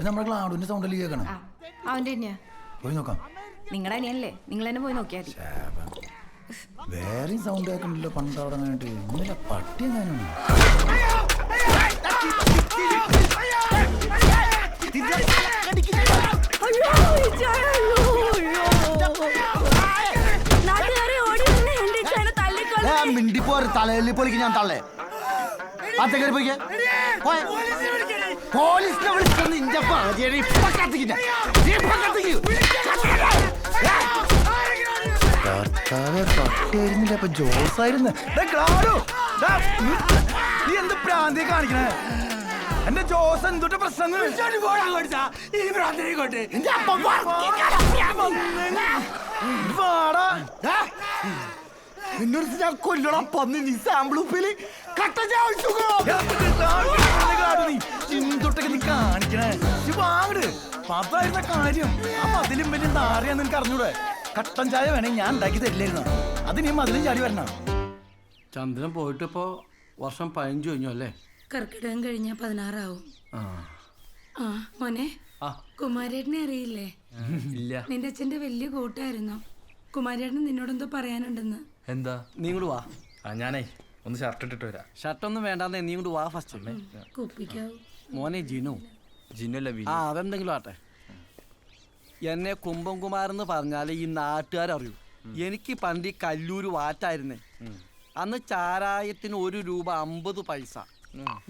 നമ്മുടെ ക്ലാഡിന്റെ സൗണ്ടല്ലേ കേൾക്കണം. അവന്റെ തന്നെയാ. പോയി നോക്കാം. നിങ്ങളുടെ അനിയനല്ലേ, നിങ്ങൾ തന്നെ പോയി നോക്കിയാൽ മതി. വേറെയും സൗണ്ട് കേൾക്കണ്ടല്ലോ പണ്ടവിടെ വേണ്ടിട്ട്. ഇന്നലെ പട്ടി എങ്ങനെയാണ്? മിണ്ടിപ്പോ തലയിൽ പൊളിക്ക് ഞാൻ തള്ളേ. അത്തേക്ക് പോയിക്കേ. പോലീസിനെ വിളിച്ചൊന്ന് ഇന്റെ പാതിയാണ് ഇപ്പൊ കത്തിക്കില്ല. പട്ടിയായിരുന്നില്ല, അപ്പൊ ജോസായിരുന്നു. നീ എന്ത് പ്രാന്തി കാണിക്കണേ? എന്റെ ജോസ് എന്തുട്ട് പ്രശ്നം? ഞാൻ കൊല്ലണം പന്നി. നീ സാമ്പിൾ ഉപ്പില് ചിന്തൊട്ടൊക്കെ നീ കാണിക്കണേ. വാങ്ങട് പതായിരുന്ന കാര്യം. ആ മതിലും വലിയ നാറിയാന്ന് നിനക്ക് അറിഞ്ഞൂടെ? കട്ടൻ ചായ വേണേ ഞാൻ ഉണ്ടാക്കി തരില്ലായിരുന്നു. അത് നീ മതിലും ചാടി വരണം. ചന്ദ്രൻ പോയിട്ടിപ്പോ വർഷം 15 കഴിഞ്ഞു അല്ലേ? കർക്കിടകം കഴിഞ്ഞാ 16 ആവും. ആ മോനെ, കുമാരേട്ടനെ അറിയില്ലേ? ഇല്ല. നിന്റെ അച്ഛന്റെ വലിയ കൂട്ടായിരുന്നു. കുമാരേട്ടൻ നിന്നോടെന്തോ പറയാനുണ്ടെന്ന്. എന്താ? നീ ഇങ്ങോട്ട് വാ. ഞാനേ ഒന്ന് ഷർട്ട് ഇട്ടിട്ട് വരാം. ഷർട്ടൊന്നും വേണ്ടാന്നേ, നീ ഇങ്ങോട്ട് വാ ഫസ്റ്റ്. കുപ്പിക്കാവും മോനെ ജിനു. ജിന്നല്ല. അതെന്തെങ്കിലും ആട്ടെ. എന്നെ കുംഭംകുമാരെന്ന് പറഞ്ഞാൽ ഈ നാട്ടുകാരറിയൂ. എനിക്ക് പണ്ട് ഈ കല്ലൂര് വാറ്റായിരുന്നേ. അന്ന് ചാരായത്തിന് 1 രൂപ 50 പൈസ.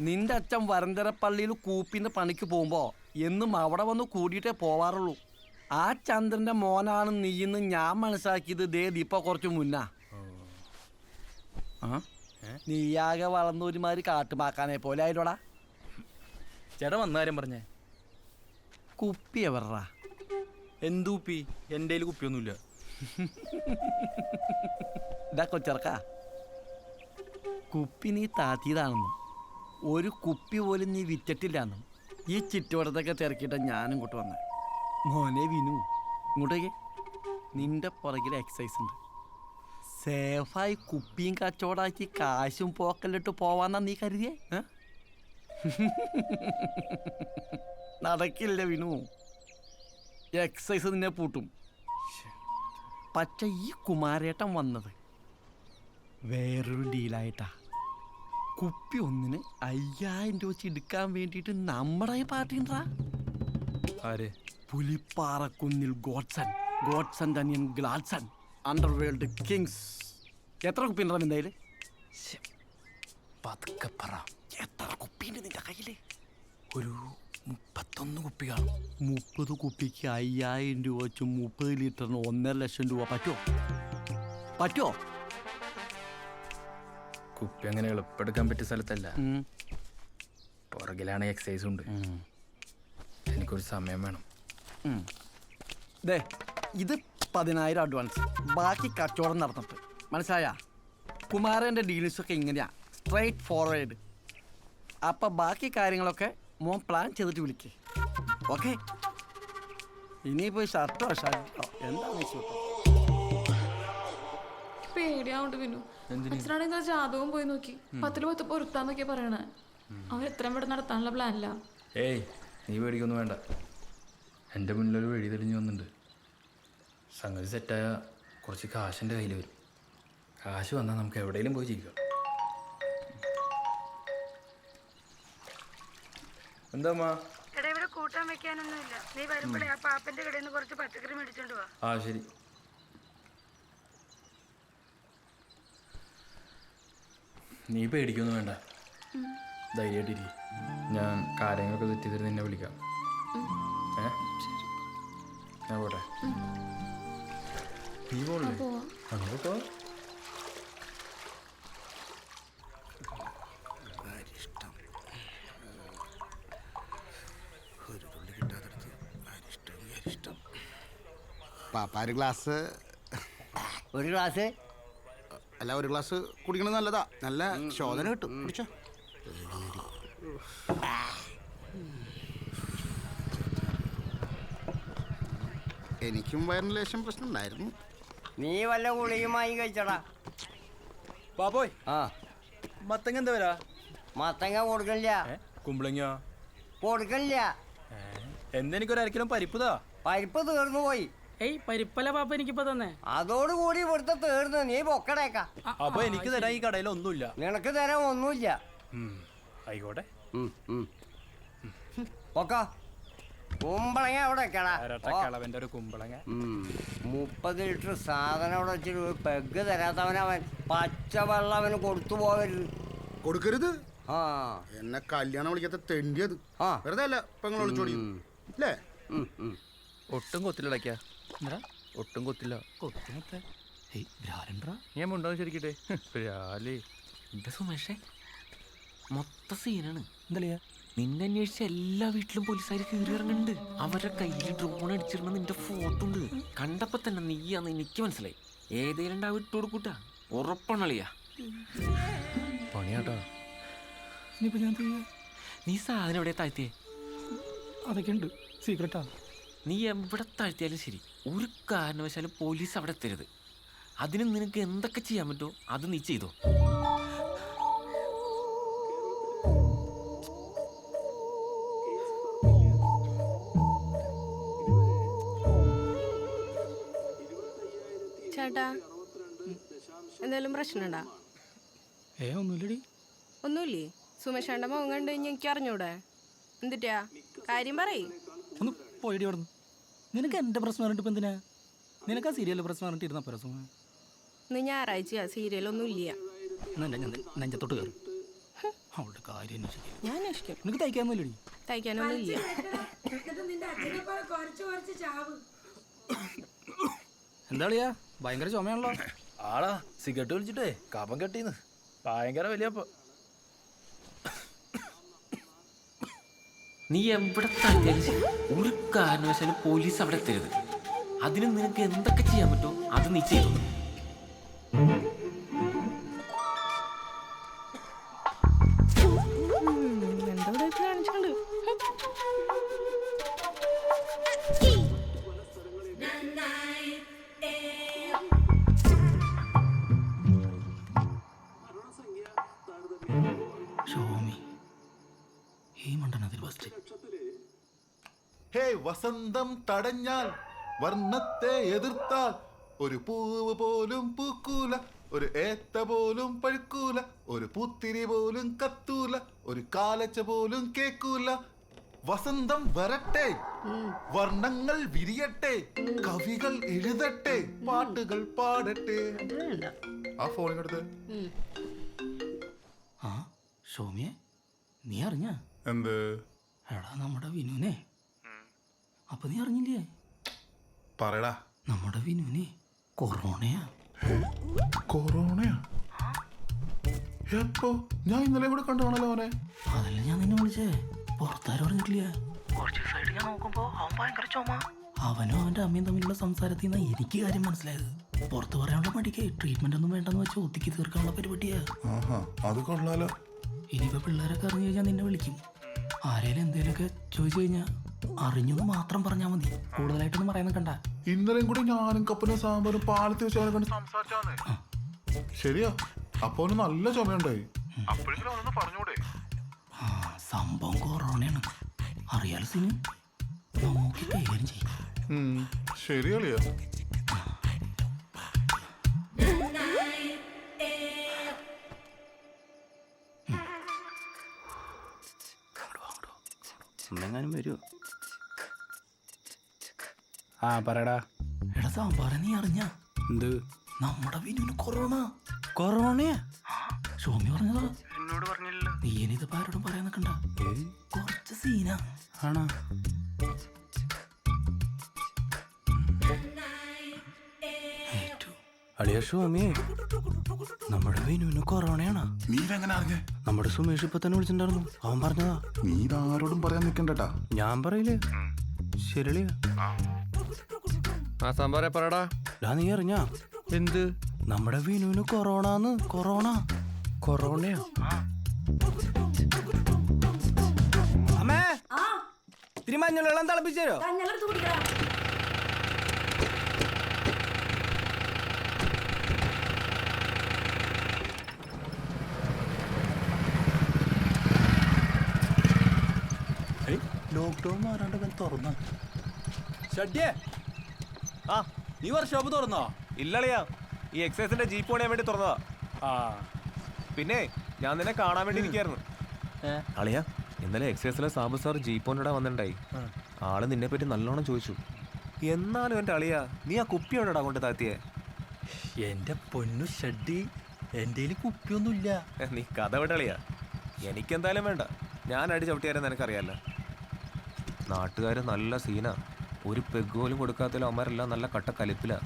നിന്റെ അച്ഛൻ വരന്തരപ്പള്ളിയിൽ കൂപ്പിന്റെ പണിക്ക് പോകുമ്പോ എന്നും അവിടെ വന്ന് കൂടിയിട്ടേ പോവാറുള്ളൂ. ആ ചന്ദ്രന്റെ മോനാണ് നീന്ന് ഞാൻ മനസ്സിലാക്കിയത് ഇപ്പൊ കുറച്ച് മുന്നാ. നീയാകെ വളർന്ന ഒരുമാതിരി കാട്ടുമാക്കാനെ പോലെ ആയില്ലോടാ. ചേട്ടാ വന്ന കാര്യം പറഞ്ഞേ. കുപ്പി എവറാ? എന്ത് കുപ്പി? എൻ്റെ കയ്യിൽ കുപ്പിയൊന്നുമില്ല. ഇതാ കൊച്ചറക്ക, കുപ്പി നീ താത്തിയതാണെന്നും 1 കുപ്പി പോലും നീ വിറ്റിട്ടില്ലാന്നും ഈ ചുറ്റുവട്ടത്തൊക്കെ തിരക്കിയിട്ട ഞാനും ഇങ്ങോട്ട് വന്നേ. മോനെ വിനു, ഇങ്ങോട്ടേക്ക്. നിന്റെ പുറകിൽ എക്സസൈസ് ഉണ്ട്. സേഫായി കുപ്പിയും കച്ചവടാക്കി കാശും പോക്കലിട്ട് പോവാന്നാ നീ കരുതിയേ? നടക്കില്ല വിനു. എക്സസൈസ് നിന്നെ പൂട്ടും. പക്ഷെ ഈ കുമാരേട്ടൻ വന്നത് വേറൊരു ഡീലായിട്ടാ. കുപ്പി ഒന്നിന് 5000 രൂപ വെച്ച് എടുക്കാൻ വേണ്ടിയിട്ട് നമ്മുടെ പാർട്ടിണ്ടാ. ആര്? പുലിപ്പാറക്കുന്നിൽ ഗോഡ്സൺ തനിയൻ ഗ്ലാഡ്സൺ അണ്ടർവേൾഡ് കിങ്സ്. എത്ര കുപ്പി ഉണ്ടോ നിന്റെ കയ്യില്? പതുക്കെ പറ. എത്ര കുപ്പിയുണ്ട് നിന്റെ കയ്യില്? ഒരു 31 കുപ്പി കാണും. 30 കുപ്പിക്ക് 5000 രൂപ വെച്ച് 30 ലിറ്ററിന് 1.5 ലക്ഷം രൂപ പറ്റുമോ? കുപ്പി അങ്ങനെ എളുപ്പെടുക്കാൻ പറ്റിയ സ്ഥലത്തല്ല. പുറകിലാണ് എക്സസൈസ് ഉണ്ട്. എനിക്കൊരു സമയം വേണം. ഇത് 10,000 അഡ്വാൻസ്, ബാക്കി കച്ചവടം നടന്നിട്ട്. മനസ്സിലായ? കുമാരൻ്റെ ഡീൽസൊക്കെ ഇങ്ങനെയാ, സ്ട്രൈറ്റ് ഫോർവേഡ്. അപ്പം ബാക്കി കാര്യങ്ങളൊക്കെ മോൻ പ്ലാൻ ചെയ്തിട്ട് വിളിക്കേ. ഓക്കെ? ഇനിയിപ്പോൾ ഷർട്ടോ എന്താണെന്ന് വെച്ചോ. പേടിയാവുണ്ട് വിനു. അച്ഛനാണെങ്കിൽ ജാതകവും പോയി നോക്കി 10 പൊരുത്താന്നൊക്കെ പറയണേ. അവൻ എത്രയും ഇവിടെ നടത്താനുള്ള പ്ലാനില്ല. ഏയ് നീ പേടിക്കൊന്നും വേണ്ട. എൻ്റെ മുന്നിലൊരു വഴി തെളിഞ്ഞു വന്നിട്ടുണ്ട്. സംഗതി സെറ്റായ കുറച്ച് കാശ് എൻ്റെ കയ്യിൽ വരും. കാശ് വന്നാൽ നമുക്ക് എവിടെയെങ്കിലും പോയി ജീവിക്കാം. എന്താ ഇവിടെ കൂട്ടാൻ വെക്കാനൊന്നുമില്ല. നീ വരുമ്പോഴേ ആ പാപ്പന്റെ കടയിൽ നിന്ന് കുറച്ച് പച്ചക്കറി മേടിച്ചോണ്ട് വാ. ആ ശരി. നീ പേടിക്കൊന്നും വേണ്ട, ധൈര്യമായിട്ടിരിക്കും. ഞാൻ കാര്യങ്ങളൊക്കെ തെറ്റി തരുന്ന നിന്നെ വിളിക്കാം. ഞാൻ പോട്ടെ. നീ പോണല്ലേ? അങ്ങനെ പോ. പാപ്പാര് ഗ്ലാസ്. ഒരു ഗ്ലാസ് അല്ല, ഒരു ഗ്ലാസ് കുടിക്കണത് നല്ലതാ. നല്ല ശോധന കിട്ടും. കുടിച്ചോ. എനിക്കും വയറിന് ലേശം പ്രശ്നം ഉണ്ടായിരുന്നു. നീ വല്ല ഗുളികയുമായി കഴിച്ചടാ. പാപ്പോയ് ആ മത്തങ്ങ എന്താ വരാ? മത്തങ്ങ കൊടുക്കണില്ല. കുമ്പളങ്ങ കൊടുക്കണില്ല. എന്തെനിക്കൊരു അരക്കിലും പരിപ്പുതാ. പരിപ്പ് തീർന്നു പോയി. ഏയ് പരിപ്പല്ല പാപ്പ എനിക്കിപ്പോ തന്നെ. അതോടുകൂടി ഇവിടുത്തെ തീർന്നു. നീ പൊക്കടേക്ക. അപ്പൊ എനിക്ക് തരാൻ ഈ കടയിൽ ഒന്നുമില്ല. നിനക്ക് തരാൻ ഒന്നുമില്ല. ആയിക്കോട്ടെ. പൊക്ക. കുമ്പളങ്ങ അവിടെ വെക്കടാ. കളവന്റെ ഒരു കുമ്പളങ്ങ. 30 ലിറ്റർ സാധനം അവിടെ വെച്ചിട്ട് ഒരു പെഗ് തരാത്തവനവൻ പച്ചവെള്ളം അവന് കൊടുത്തു പോകരുത്. കൊടുക്കരുത്. ആ എന്നെ കല്യാണം വിളിക്കാത്ത തെണ്ടിയത്. ആ വെറുതെ അല്ല പെങ്ങൾ വിളിച്ചോടി അല്ലേ? ഒട്ടും കൊത്തില്ലടയ്ക്ക. ഒട്ടും കൊത്തില്ല. ഞാൻ മുണ്ടോ ശരിക്കട്ടെ. എന്താ സുമേഷേ മൊത്ത സീനാണ്. എന്താ നിന്നെ അന്വേഷിച്ച എല്ലാ വീട്ടിലും പോലീസുകാർ കയറി ഇറങ്ങുന്നുണ്ട്. അവരുടെ കയ്യിൽ ഡ്രോൺ അടിച്ചിരുന്ന നിന്റെ ഫോട്ടോ ഉണ്ട്. കണ്ടപ്പോ തന്നെ നീയാന്ന് എനിക്ക് മനസ്സിലായി. ഏതേലും ഉണ്ടാവും ഇട്ട് കൊടുക്കൂട്ടാ. ഉറപ്പണളിയാ പണിയാട്ടാ. നീ സാധനം എവിടെ താഴ്ത്തിയേ? അതൊക്കെ ഉണ്ട് സീക്രട്ടാ. നീ എവിടെ താഴ്ത്തിയാലും ശരി, ഒരു കാരണവശാലും പോലീസ് അവിടെ എത്തരുത്. അതിന് നിനക്ക് എന്തൊക്കെ ചെയ്യാൻ പറ്റുമോ അത് നീ ചെയ്തോ. ചേട്ടാ എന്തെങ്കിലും പ്രശ്നമുണ്ടാ? ഒന്നുമില്ലടി. ഒന്നുമില്ലേ? സുമേഷേണ്ട മുഖം കണ്ട് കഴിഞ്ഞാൽ എനിക്ക് അറിഞ്ഞൂടെ? എന്തിട്ടാ കാര്യം പറയ്. ഒന്ന് പോയിടി അവിടെ നിന്ന്. നിനക്ക് എൻ്റെ പ്രശ്നം പറഞ്ഞിട്ട് ഇപ്പം എന്തിനാ? നിനക്ക് ആ സീരിയലിൽ പ്രശ്നം പറഞ്ഞിട്ട് ഇരുന്ന പ്രശ്നം. ഇന്ന് ഞായറാഴ്ച സീരിയലൊന്നും ഇല്ല. നെഞ്ചത്തോട്ട് കയറും അവളുടെ കാര്യം അന്വേഷിക്കും. ഞാൻ അന്വേഷിക്കും. നിനക്ക് തയ്ക്കാനൊന്നുമില്ലടി. തയ്ക്കാനൊന്നും ഇല്ല. എന്താ കളിയാ? ഭയങ്കര ചുമയാണല്ലോ. ആടാ സിഗരറ്റ് വലിച്ചിട്ടേ കപം കെട്ടീന്ന്. ഭയങ്കര വലിയ. നീ എവിടെ താഴ്ത്തിയാലും ശരി, ഒരു കാരണവശാലും പോലീസ് അവിടെ എത്തരുത്. അതിന് നിനക്ക് എന്തൊക്കെ ചെയ്യാൻ പറ്റുമോ അത് നീ ചെയ്തു. എന്താ കാണിച്ചിട്ടുണ്ട്? വസന്തം തടഞ്ഞാൽ വർണ്ണത്തെ എതിർത്താൽ ഒരു പൂവ് പോലും പൂക്കൂല, ഒരു ഏത്ത പോലും പഴുക്കൂല, ഒരു പൂത്തിരി പോലും കത്തൂല, ഒരു കാലച്ച പോലും കേക്കൂല. വസന്തം വരട്ടെ, വർണ്ണങ്ങൾ വിരിയട്ടെ, കവികൾ എഴുതട്ടെ, പാട്ടുകൾ പാടട്ടെ. ആ ഫോണിനടുത്ത് ആ സോമിയെ നീ അറിഞ്ഞ എന്ത്? എടാ നമ്മുടെ വിനുവിനെ. അപ്പൊ നീ അറിഞ്ഞില്ലേ? പറയടാ. നമ്മുടെ വിനുവിനെ കൊറോണയാ. കൊറോണയാ? എപ്പോ? ഞാൻ ഇന്നലെ കൂടെ കണ്ടുകാണല്ലോ അവനെ. അതല്ല ഞാൻ നിന്നെ വിളിച്ചേ. പുറത്താരും അറിഞ്ഞിട്ടില്ല. കുറച്ച് ദിവസമായിട്ട് ഞാൻ നോക്കുമ്പോ അവൻ ഭയങ്കര ചുമ. അവനും അവന്റെ അമ്മയും തമ്മിലുള്ള സംസാരത്തിൽ നിന്നാ എനിക്ക് കാര്യം മനസ്സിലായത്. പുറത്ത് പറയാനുള്ള മടിക്ക് ട്രീറ്റ്മെന്റ് ഒന്നും വേണ്ടെന്ന് വെച്ച് ഒത്തിക്ക് തീർക്കാനുള്ള പരിപാടിയാ. അത് കൊള്ളാലോ. ഇനിയിപ്പോ പിള്ളേരൊക്കെ അറിഞ്ഞു കഴിഞ്ഞാൽ നിന്നെ വിളിക്കും. ആരേലും എന്തേലുമൊക്കെ ചോദിച്ചു കഴിഞ്ഞാൽ അറിഞ്ഞെന്ന് മാത്രം പറഞ്ഞാൽ മതി. കൂടുതലായിട്ടൊന്നും പറയാൻ കണ്ട. ഇന്നലെയും കൂടി ഞാനും കപ്പനും സാമ്പാറും പാലത്ത് വെച്ച് അവനെ കണ്ട് സംസാരിച്ചാന്നേ. ശരിയാ, അപ്പൊ അവന് നല്ല ചുമയുണ്ടായി. പറഞ്ഞൂടെ? ആ സംഭവം കൊറോണയാണ്. അറിയാലോ സിനു. നോക്കി കൈകാര്യം ചെയ്യും. ശരിയളിയാ. എങ്ങാനും വരുമോ? ആ പറയടാ. എടാ സാമ്പാറ നീ അറിഞ്ഞ? എന്ത്? നമ്മുടെ വിനുവിന് കൊറോണ. കൊറോണയാ? സോമി പറഞ്ഞതാ. എന്നോട് പറഞ്ഞില്ല. നീ ഇനിയിപ്പോ ആരോടും പറയാൻ നിൽക്കണ്ട. കുറച്ച് സീനാ. ആണോ? അളിയ സ്വാമി, നമ്മുടെ വിനുവിന് കൊറോണയാണ്. നീ എങ്ങനെ അറിഞ്ഞേ? നമ്മുടെ സുമേഷ് ഇപ്പൊ തന്നെ വിളിച്ചിട്ടുണ്ടായിരുന്നു. അവൻ പറഞ്ഞതാ. നീ ഇതാരോടും പറയാൻ നിൽക്കണ്ടട്ടാ. ഞാൻ പറയില്ലേ. ശരിയാ. ആ സാമ്പാറെ പറടാ. നീ അറിഞ്ഞ? എന്ത്? നമ്മുടെ വിനുവിന് കൊറോണന്ന്. കൊറോണ. കൊറോണയാ? അമ്മേ ഇത്തിരി മഞ്ഞളെല്ലാം തിളപ്പിച്ചു തരോ? വർക്ക്ഷോപ്പ് മാറാണ്ട് ഇവൻ തുറന്ന ഷഡ്യേ ആ നീ വർക്ക്ഷോപ്പ് തുറന്നോ? ഇല്ലളിയാ, ഈ എക്സൈസിന്റെ ജീപ്പ് പണിയാൻ വേണ്ടി തുറന്നതാ. ആ പിന്നെ ഞാൻ നിന്നെ കാണാൻ വേണ്ടി ഇരിക്കായിരുന്നു. അളിയാ, ഇന്നലെ എക്സൈസിലെ സാബു സാർ ജീപ്പോടെ വന്നിട്ടുണ്ടായി. ആള് നിന്നെ പറ്റി നല്ലോണം ചോദിച്ചു. എന്നാലും എൻ്റെ അളിയാ, നീ ആ കുപ്പി എവിടെടാ കൊണ്ട് താത്തിയെ? എന്റെ പൊന്നു ഷഡ്ഡി, എൻ്റെ കുപ്പിയൊന്നുമില്ല. നീ കഥ വിടളിയാ, എനിക്കെന്തായാലും വേണ്ട. ഞാൻ അടി ചവിട്ടിയാരെന്ന് എനിക്കറിയാമല്ലോ. നാട്ടുകാർ നല്ല സീനാ. ഒരു പെഗ് പോലും കൊടുക്കാത്തതിലും അവന്മാരെല്ലാം നല്ല കട്ട കലിപ്പിലാ.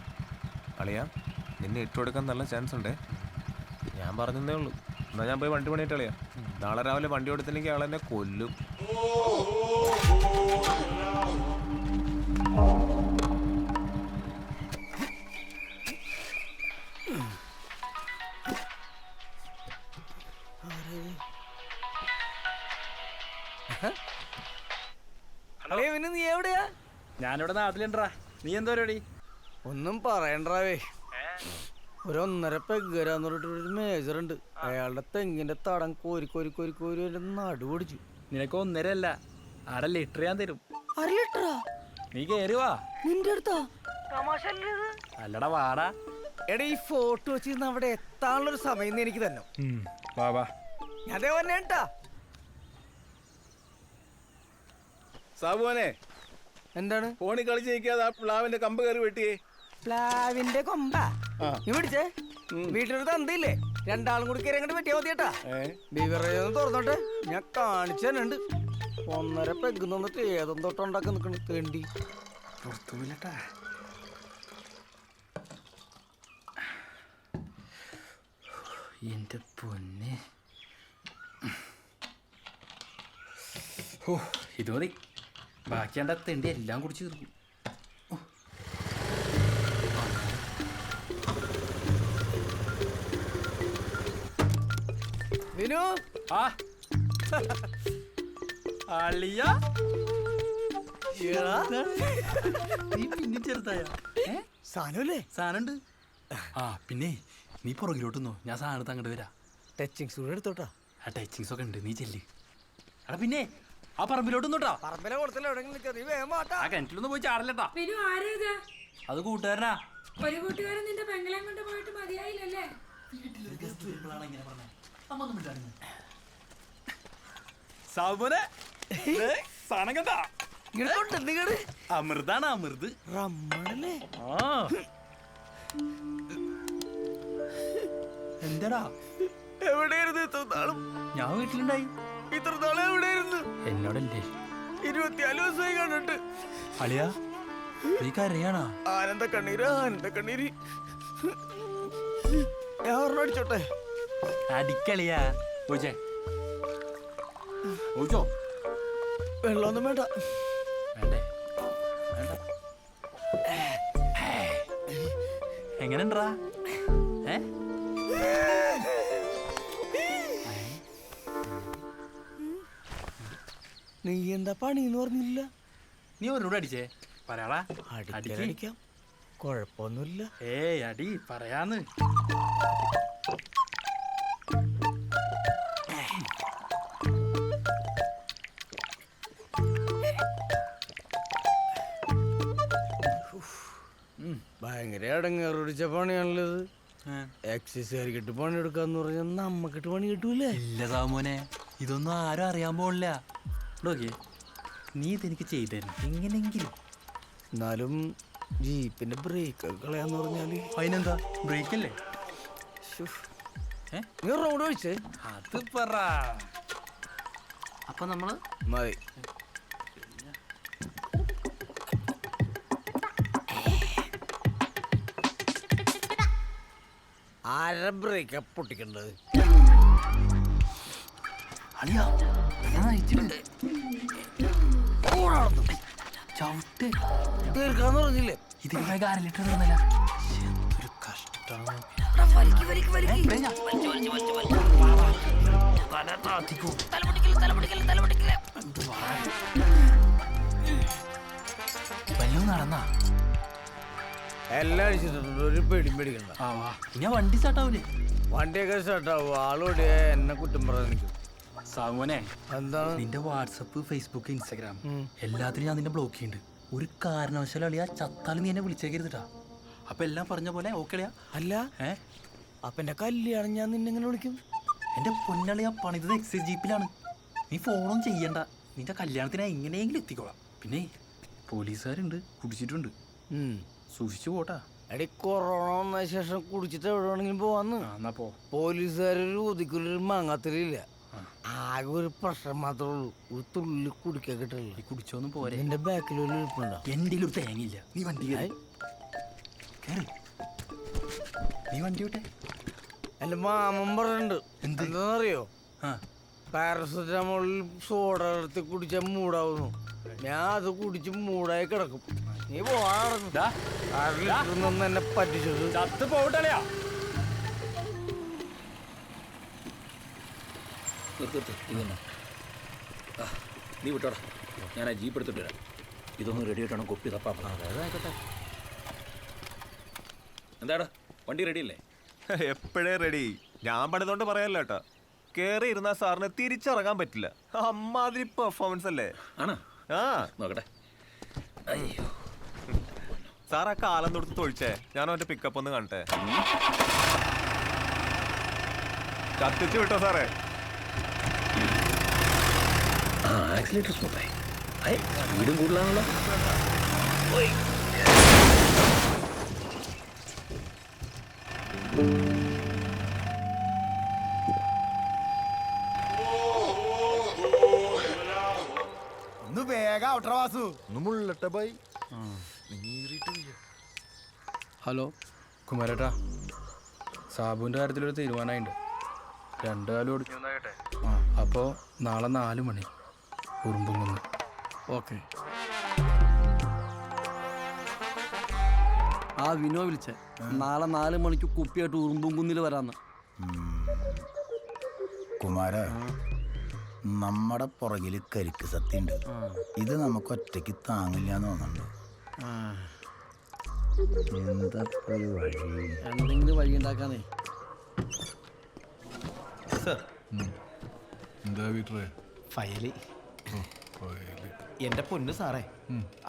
അളിയാ, നിന്നെ ഇട്ടുകൊടുക്കാൻ നല്ല ചാൻസ് ഉണ്ടേ. ഞാൻ പറഞ്ഞതേ ഉള്ളൂ. എന്നാൽ ഞാൻ പോയി വണ്ടി പണിയിട്ട് അളിയാ. നാളെ രാവിലെ വണ്ടി കൊടുത്തില്ലെങ്കിൽ ആളെന്നെ കൊല്ലും. നീ എവിടെയാ? ഞാനിവിടെ നാട്ടിലുണ്ടാ. നീ എന്താ പരിപാടി? ഒന്നും പറയണ്ടാവേ. ഒരു 1.5 പെഗ്ഗരാന്ന് പറഞ്ഞിട്ടൊരു മേജർ ഉണ്ട്. അയാളുടെ തെങ്ങിന്റെ തടം കോരി കോരി കോരി കോരി നടു പിടിച്ചു. നിനക്ക് 1.5 അല്ല, 1/2 ലിറ്റർ ഞാൻ തരും. 1/2 ലിറ്ററാ? നീ കേറി വാ. നിന്റെ അടുത്താ? അല്ലടാ വാടാ. എടാ, ഈ ഫോട്ടോ വെച്ചിരുന്ന് അവിടെ എത്താനുള്ളൊരു സമയം എനിക്ക് തന്നെ. വാ വാ. അതേ വന്നേട്ടാ. സാബുവനെ, എന്താണ്? ഫോണിൽ കളിച്ച് നിൽക്കാതെ ആ പ്ലാവിന്റെ കമ്പ് കയറി വെട്ടിയേ. പ്ലാവിന്റെ കൊമ്പ നീ പിടിച്ചേ. വീട്ടിലൊരു തന്തില്ലേ, 2 ആളും കൂടി കയറി അങ്ങോട്ട് പറ്റിയാ മതിയേട്ടാ. ബീവറേജ് തുറന്നോട്ടെ, ഞാൻ കാണിച്ചു തന്നെ ഉണ്ട്. 1.5 പെഗ് നിന്നിട്ട് ഏതും തൊട്ടുണ്ടാക്കി നിൽക്കണ തേണ്ടി പുറത്തുമില്ലട്ടാ. എന്റെ പൊന്നെ, ഓ ഇത് മതി. ബാക്കി എൻ്റെ തെണ്ടി എല്ലാം കുടിച്ച് തീർക്കും. വിനു, ആ അളിയ, നീ പിന്നെ ചെറുതായ സാധനല്ലേ? സാധനമുണ്ട്. ആ പിന്നെ നീ പുറകിലോട്ടുന്നോ, ഞാൻ സാധനത്ത് അങ്ങോട്ട് വരാം. ടച്ചിങ്സ് കൂടെ എടുത്തോട്ടാ. ആ ടച്ചിങ്സ് ഒക്കെ ഉണ്ട്, നീ ചെല്ല്. എടാ പിന്നെ ആ പറമ്പിലോട്ടൊന്നോട്ടാ. പറമ്പിലെ കൊടുത്തല്ലോ, എവിടെയെങ്കിലും നിൽക്കുക. നീ വേഗം വാട്ടാ. ആ കിണറ്റിലൊന്നും പോയി ചാടല്ലട്ടാ. വിനു, ആരാ ഇത്? അത് കൂട്ടുകാരനാ. ഒരു കൂട്ടുകാരൻ നിന്റെ പെങ്ങളെ കൊണ്ട് പോയിട്ട് മതിയായില്ലല്ലേ? സാബുനെ സാധനം കണ്ടാ? ഇങ്ങോട്ട് അമൃതാണ്, അമൃത്. റമ്മണല്ലേ? ആ എന്താടാ? എവിടെയായിരുന്നു ഇത്ര നാളും? ഞാൻ വീട്ടിലുണ്ടായി. ഇത്ര നാളും എവിടെയായിരുന്നു? എന്നോടല്ലേ? 24 ദിവസമായി കണ്ടിട്ട്. അളിയാ, നീ കരയാണാ? ആനന്ദ കണ്ണീര്, ആനന്ദ കണ്ണീര്. ഞാൻ ഒരെണ്ണം അടിച്ചോട്ടെ? അടിക്കളിയാ. ഓച്ചോ വെള്ളമൊന്നും വേണ്ട. വേണ്ടേ? വേണ്ട. എങ്ങനെണ്ടാ? നീ എന്താ പണിന്ന് പറഞ്ഞില്ല? നീ ഒരോട് അടിച്ചേ പറയാടാ. അടിക്കാം, കുഴപ്പമൊന്നുമില്ല. ഏയ് അടി പറയാന്ന്. ഭയങ്കര അടങ്ങേറിച്ച പണിയാണല്ലത്. എക്സസൈസുകാരിക്കിട്ട് പണി എടുക്കാന്ന് പറഞ്ഞാൽ നമ്മക്കിട്ട് പണി കിട്ടൂലേ? ഇല്ല സാമോനെ, ഇതൊന്നും ആരും അറിയാൻ പോണില്ല. നോക്കിയേ, നീ ഇതെനിക്ക് ചെയ്തരുന്നു എങ്ങനെങ്കിലും. എന്നാലും ജീപ്പിന്റെ ബ്രേക്ക് കളയാന്ന് പറഞ്ഞാല് അതിനെന്താ? ബ്രേക്ക് അല്ലേ? നീ റോഡ് ഒഴിച്ചേ. അത് പറ. അപ്പൊ നമ്മള് മതി. ആര ബ്രേക്കാ പൊട്ടിക്കണ്ടത്? അളിയാ, ഞാൻ അയച്ചിട്ടുണ്ട്. ചവിട്ട് തീർക്കാന്ന് പറഞ്ഞില്ലേ? ഇതിന് 1/2 ലിറ്റർ തീർന്നില്ല. എന്തൊരു കഷ്ടമാണ്. വല്ലതും നടന്നാ? എല്ലാം അടിച്ചിട്ടുണ്ട്, ഒരു പേടിയും പേടിക്കണ്ട. ഞാൻ വണ്ടി സ്റ്റാർട്ടാവൂലേ? വണ്ടിയൊക്കെ സ്റ്റാർട്ടാവും. ആളോടെ എന്നെ കുറ്റം പറയാൻ നിൽക്കും. സാമോനെ എന്താണ് നിന്റെ വാട്സപ്പ് ഫേസ്ബുക്ക് ഇൻസ്റ്റാഗ്രാം എല്ലാത്തിനും ഞാൻ നിന്നെ ബ്ലോക്ക് ചെയ്യുന്നുണ്ട്. ഒരു കാരണവശാലും അളിയാ ചത്താലും നീ എന്നെ വിളിച്ചേക്കരുതിട്ടാ. അപ്പൊ എല്ലാം പറഞ്ഞ പോലെ ഓക്കെ അളിയാ? അല്ല അപ്പൊ എന്റെ കല്യാണം ഞാൻ നിന്നെങ്ങനെ വിളിക്കും? എന്റെ പൊന്നളിയാ പണിതത് എക്സൈസ് ജീപ്പിലാണ്. നീ ഫോണും ചെയ്യണ്ട, നിന്റെ കല്യാണത്തിന് എങ്ങനെയെങ്കിലും എത്തിക്കോളാം. പിന്നെ പോലീസുകാരുണ്ട്, കുടിച്ചിട്ടുണ്ട്, സൂക്ഷിച്ചു പോട്ടാ. എടി കൊറോണ വന്ന ശേഷം കുടിച്ചിട്ട് എവിടെ വേണമെങ്കിലും പോവാന്ന്. എന്നാ പോ. പോലീസുകാരൊരു ഒതുക്കൊരു മാങ്ങാത്തിരില്ല. ആകെ ഒരു പ്രശ്നം മാത്രമേ ഉള്ളൂ, ഒരു തുള്ളി കുടിക്കാൻ കിട്ടില്ല. കുടിച്ചോന്നും പോരെ. എന്റെ ബാക്കിൽ ഒരു ഇരിപ്പുണ്ടോ? എന്റെ ഒരു തേങ്ങയില്ല. നീ വണ്ടി കേറ്. നീ വണ്ടി വിട്ടെ. എന്റെ മാമൻ പറഞ്ഞിട്ടുണ്ട്. എന്താണെന്നറിയോ? പാരസെറ്റമോളിൽ സോഡ എടുത്ത് കുടിച്ചാൽ മൂടാവുന്നു. ഞാൻ അത് കുടിച്ച് മൂടായി കിടക്കും. നീ പോവാറുണ്ട് എന്നെ പറ്റിച്ചത്. ചത്ത് പോവട്ടളിയാ. നീ വിട്ടോടാ, ഞാൻ ആ ജീപ്പ് എടുത്തിട്ട് വരാം. ഇതൊന്ന് റെഡി ആയിട്ടാണ് കൊപ്പി തപ്പാ. എന്താടാ വണ്ടി റെഡിയല്ലേ? എപ്പോഴേ റെഡി. ഞാൻ പണിതുകൊണ്ട് പറയാല്ലോ കേട്ടോ. കേറി ഇരുന്ന സാറിന് തിരിച്ചിറങ്ങാൻ പറ്റില്ല. അമ്മാതിരി പെർഫോമൻസ് അല്ലേ? ആണോ? ആ നോക്കട്ടെ. അയ്യോ സാർ, ആ കാലം തൊടുത്ത് തൊഴിച്ചേ. ഞാൻ അവന്റെ പിക്കപ്പ് ഒന്ന് കാണട്ടെ. കത്തിച്ചു വിട്ടോ സാറേ. ആക്സിലേറ്റർ സ്മൂത്തായി. സ്പീഡും കൂടുതലാണല്ലോ. ഒന്ന് വേഗം ഔട്ടറവാസു മുള്ളട്ടെ ബൈ. ഹലോ കുമാരേട്ടാ, സാബുവിൻ്റെ കാര്യത്തിലൊരു തീരുമാനമായിട്ടുണ്ട്. 2 കാലം ഓടിച്ചു. അപ്പോൾ നാളെ 4 മണി ഉറുമ്പുംകുന്ന്. ഓക്കെ. ആ വിനോ വിളിച്ചേ, നാളെ 4 മണിക്ക് കുപ്പിയായിട്ട് ഉറുമ്പുംകുന്നിൽ വരാന്ന്. കുമാര, നമ്മുടെ പുറകില് കരിക്ക് സത്യണ്ട്. ഇത് നമുക്ക് ഒറ്റയ്ക്ക് താങ്ങില്ല എന്ന് തോന്നുന്നുണ്ട്. എന്തെങ്കിലും വഴി ഉണ്ടാക്കാനേ. എന്താ വീട്ടറേ ഫയല്? എന്റെ പൊന്ന് സാറേ,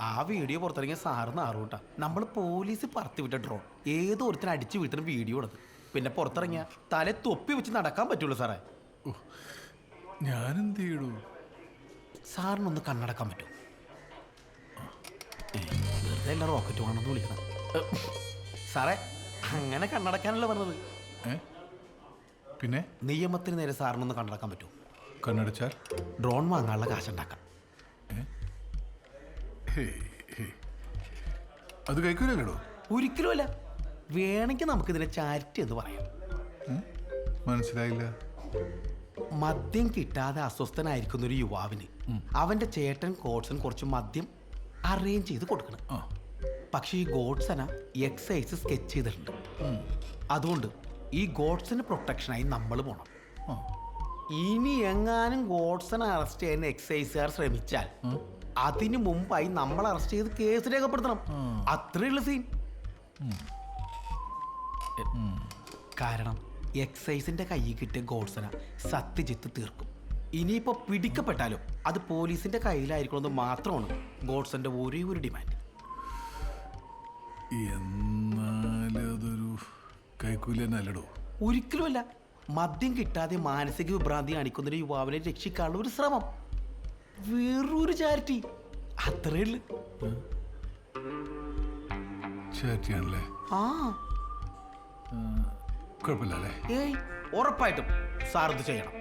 ആ വീഡിയോ പുറത്തിറങ്ങിയ സാറിന് ആറൂട്ടാ. നമ്മൾ പോലീസ് പറത്തി വിട്ട ഡ്രോൺ ഏതോ ഒരുത്തിന് അടിച്ചു വീട്ടിന് വീഡിയോ എടുത്ത് പിന്നെ പുറത്തിറങ്ങിയ തല തൊപ്പി വെച്ച് നടക്കാൻ പറ്റുള്ളൂ സാറേ. ഞാനെന്ത് ചെയ്യൂ? സാറിനൊന്ന് കണ്ണടക്കാൻ പറ്റും? വെറുതെ എല്ലാം റോക്കറ്റ് വേണമെന്ന് വിളിക്കണം സാറേ. അങ്ങനെ കണ്ണടക്കാനല്ല പറഞ്ഞത്. പിന്നെ നിയമത്തിന് നേരെ സാറിനൊന്ന് കണ്ണടക്കാൻ പറ്റും? കണ്ണടച്ചാൽ ഡ്രോൺ വാങ്ങാനുള്ള കാശുണ്ടാക്കാം. അത് കഴിക്കൂലോ? ഒരിക്കലും അല്ല. വേണമെങ്കിൽ നമുക്കിതിനെ ചാരിറ്റി എന്ന് പറയാം. മനസ്സിലായില്ല. മദ്യം കിട്ടാതെ അസ്വസ്ഥനായിരിക്കുന്ന ഒരു യുവാവിന് അവന്റെ ചേട്ടൻ ഗോഡ്സൺ കുറച്ച് മദ്യം അറേഞ്ച് ചെയ്ത് കൊടുക്കണം. പക്ഷെ ഈ ഗോഡ്സന എക്സൈസ് സ്കെച്ച് ചെയ്തിട്ടുണ്ട്. അതുകൊണ്ട് ഈ ഗോഡ്സന് പ്രൊട്ടക്ഷനായി നമ്മൾ പോണം. ഇനി എങ്ങാനും ഗോഡ്സനെ അറസ്റ്റ് ചെയ്യാൻ എക്സൈസുകാർ ശ്രമിച്ചാൽ അതിനു മുമ്പായി നമ്മൾ അറസ്റ്റ് ചെയ്ത് കേസ് രേഖപ്പെടുത്തണം. അത്രയുള്ള സീൻ. കാരണം എക്സൈസിന്റെ കയ്യിൽ കിട്ടിയ ഗോഡ്സന സത്യജിത്ത് തീർക്കും. ഇനിയിപ്പോ പിടിക്കപ്പെട്ടാലും അത് പോലീസിന്റെ കയ്യിലായിരിക്കണമെന്ന് മാത്രമാണ് ഗോഡ്സന്റെ ഒരേ ഒരു ഡിമാൻഡ്. എന്നാലതൊരു കൈക്കൂലല്ലോ? ഒരിക്കലുമല്ല. മദ്യം കിട്ടാതെ മാനസിക വിഭ്രാന്തി കാണിക്കുന്നൊരു യുവാവിനെ രക്ഷിക്കാനുള്ള ഒരു ശ്രമം, വേറൊരു ചാരിറ്റി. അത്രേ ഉള്ളു. ചാരിറ്റിയാണല്ലേ? ആ കുഴപ്പമില്ലല്ലേ? ഏയ്, ഉറപ്പായിട്ടും സാർ ഇത് ചെയ്യണം.